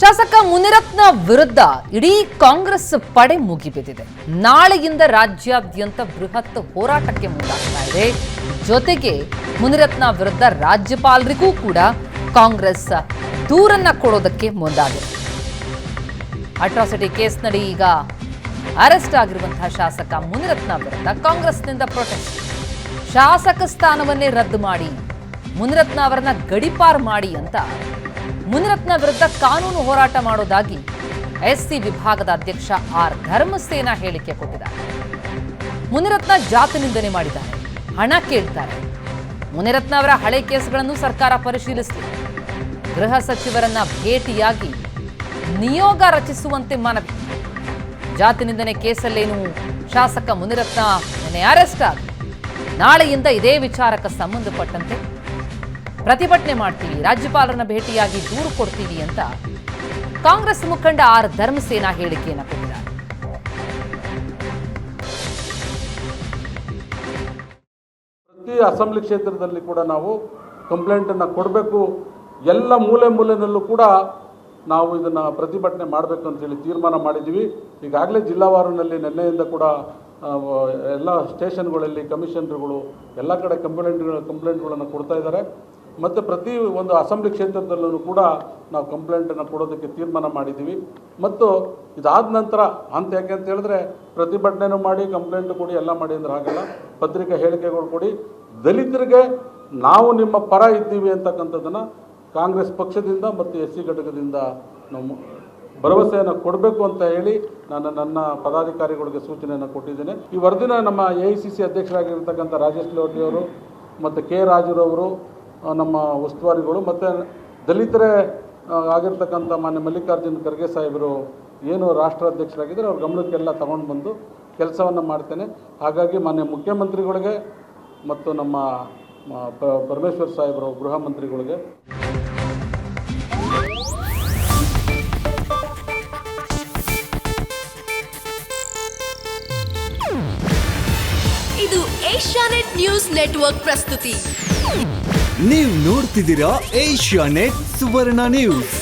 ಶಾಸಕ ಮುನಿರತ್ನ ವಿರುದ್ಧ ಇಡೀ ಕಾಂಗ್ರೆಸ್ ಪಡೆ ಮುಗಿಬಿದ್ದಿದೆ. ನಾಳೆಯಿಂದ ರಾಜ್ಯಾದ್ಯಂತ ಬೃಹತ್ ಹೋರಾಟಕ್ಕೆ ಮುಂದಾಗ್ತಾ ಇದೆ. ಜೊತೆಗೆ ಮುನಿರತ್ನ ವಿರುದ್ಧ ರಾಜ್ಯಪಾಲರಿಗೂ ಕೂಡ ಕಾಂಗ್ರೆಸ್ ದೂರನ್ನ ಕೊಡೋದಕ್ಕೆ ಮುಂದಾಗಿದೆ. ಅಟ್ರಾಸಿಟಿ ಕೇಸ್ನಡಿ ಈಗ ಅರೆಸ್ಟ್ ಆಗಿರುವಂತಹ ಶಾಸಕ ಮುನಿರತ್ನ ವಿರುದ್ಧ ಕಾಂಗ್ರೆಸ್ನಿಂದ ಪ್ರೊಟೆಸ್ಟ್. ಶಾಸಕ ಸ್ಥಾನವನ್ನೇ ರದ್ದು ಮಾಡಿ, ಮುನಿರತ್ನ ಅವರನ್ನ ಗಡಿಪಾರು ಮಾಡಿ ಅಂತ ಮುನಿರತ್ನ ವಿರುದ್ಧ ಕಾನೂನು ಹೋರಾಟ ಮಾಡೋದಾಗಿ ಎಸ್ಸಿ ವಿಭಾಗದ ಅಧ್ಯಕ್ಷ ಆರ್ ಧರ್ಮಸೇನಾ ಹೇಳಿಕೆ ಕೊಟ್ಟಿದ್ದಾರೆ. ಮುನಿರತ್ನ ಜಾತಿ ನಿಂದನೆ ಮಾಡಿದ್ದಾರೆ, ಹಣ ಕೇಳ್ತಾರೆ. ಮುನಿರತ್ನ ಅವರ ಹಳೆ ಕೇಸ್ಗಳನ್ನು ಸರ್ಕಾರ ಪರಿಶೀಲಿಸಲಿ, ಗೃಹ ಸಚಿವರನ್ನ ಭೇಟಿಯಾಗಿ ನಿಯೋಗ ರಚಿಸುವಂತೆ ಮನವಿ. ಜಾತಿ ನಿಂದನೆ ಕೇಸಲ್ಲೇನು ಶಾಸಕ ಮುನಿರತ್ನ ಅರೆಸ್ಟ್ ಆದ ನಾಳೆಯಿಂದ ಇದೇ ವಿಚಾರಕ್ಕೆ ಸಂಬಂಧಪಟ್ಟಂತೆ ಪ್ರತಿಭಟನೆ ಮಾಡ್ತೀವಿ, ರಾಜ್ಯಪಾಲರನ್ನ ಭೇಟಿಯಾಗಿ ದೂರು ಕೊಡ್ತೀವಿ ಅಂತ ಕಾಂಗ್ರೆಸ್ ಮುಖಂಡ ಆರ್ ಧರ್ಮಸೇನಾ ಹೇಳಿಕೆಯನ್ನು ಕೊಟ್ಟಿದ್ದಾರೆ. ಪ್ರತಿ ಅಸೆಂಬ್ಲಿ ಕ್ಷೇತ್ರದಲ್ಲಿ ಕೂಡ ನಾವು ಕಂಪ್ಲೇಂಟ್ ಅನ್ನು ಕೊಡಬೇಕು. ಎಲ್ಲ ಮೂಲೆನಲ್ಲೂ ಕೂಡ ನಾವು ಇದನ್ನ ಪ್ರತಿಭಟನೆ ಮಾಡಬೇಕು ಅಂತ ಹೇಳಿ ತೀರ್ಮಾನ ಮಾಡಿದ್ದೀವಿ. ಈಗಾಗಲೇ ಜಿಲ್ಲಾವಾರಿನಲ್ಲಿ ನಿನ್ನೆಯಿಂದ ಕೂಡ ಎಲ್ಲ ಸ್ಟೇಷನ್ಗಳಲ್ಲಿ ಕಮಿಷನರ್ಗಳು ಎಲ್ಲ ಕಡೆ ಕಂಪ್ಲೇಂಟ್ಗಳನ್ನು ಕೊಡ್ತಾ ಇದ್ದಾರೆ. ಮತ್ತು ಪ್ರತಿ ಒಂದು ಅಸೆಂಬ್ಲಿ ಕ್ಷೇತ್ರದಲ್ಲೂ ಕೂಡ ನಾವು ಕಂಪ್ಲೇಂಟನ್ನು ಕೊಡೋದಕ್ಕೆ ತೀರ್ಮಾನ ಮಾಡಿದ್ದೀವಿ. ಮತ್ತು ಇದಾದ ನಂತರ ಯಾಕೆ ಅಂತ ಹೇಳಿದ್ರೆ ಪ್ರತಿಭಟನೆನೂ ಮಾಡಿ ಕಂಪ್ಲೇಂಟ್ ಕೊಡಿ ಎಲ್ಲ ಮಾಡಿ ಅಂದ್ರೆ ಹಾಗಲ್ಲ, ಪತ್ರಿಕಾ ಹೇಳಿಕೆಗಳು ಕೊಡಿ, ದಲಿತರಿಗೆ ನಾವು ನಿಮ್ಮ ಪರ ಇದ್ದೀವಿ ಅಂತಕ್ಕಂಥದ್ದನ್ನು ಕಾಂಗ್ರೆಸ್ ಪಕ್ಷದಿಂದ ಮತ್ತು ಎಸ್ ಸಿ ಘಟಕದಿಂದ ನಾವು ಭರವಸೆಯನ್ನು ಕೊಡಬೇಕು ಅಂತ ಹೇಳಿ ನಾನು ನನ್ನ ಪದಾಧಿಕಾರಿಗಳಿಗೆ ಸೂಚನೆಯನ್ನು ಕೊಟ್ಟಿದ್ದೇನೆ. ಈ ವರದಿನ ನಮ್ಮ AICC ಅಧ್ಯಕ್ಷರಾಗಿರ್ತಕ್ಕಂಥ ರಾಜೇಶ್ ಲೋಟಿ ಅವರು ಮತ್ತು ಕೆ ರಾಜುರವರು ನಮ್ಮ ಉಸ್ತುವಾರಿಗಳು ಮತ್ತು ದಲಿತರೇ ಆಗಿರ್ತಕ್ಕಂಥ ಮಾನ್ಯ ಮಲ್ಲಿಕಾರ್ಜುನ್ ಖರ್ಗೆ ಸಾಹೇಬರು ಏನು ರಾಷ್ಟ್ರಾಧ್ಯಕ್ಷರಾಗಿದ್ದರೆ ಅವ್ರ ಗಮನಕ್ಕೆಲ್ಲ ತಗೊಂಡು ಬಂದು ಕೆಲಸವನ್ನು ಮಾಡ್ತೇನೆ. ಹಾಗಾಗಿ ಮಾನ್ಯ ಮುಖ್ಯಮಂತ್ರಿಗಳಿಗೆ ಮತ್ತು ನಮ್ಮ ಪರಮೇಶ್ವರ್ ಸಾಹೇಬರು ಗೃಹ ಮಂತ್ರಿಗಳಿಗೆ ಇದು ಏಷ್ಯಾನೆಟ್ ನ್ಯೂಸ್ ನೆಟ್ವರ್ಕ್ ಪ್ರಸ್ತುತಿ. ನೀವು ನೋಡ್ತಿದ್ದೀರಾ ಏಷ್ಯಾನೆಟ್ ಸುವರ್ಣ ನ್ಯೂಸ್.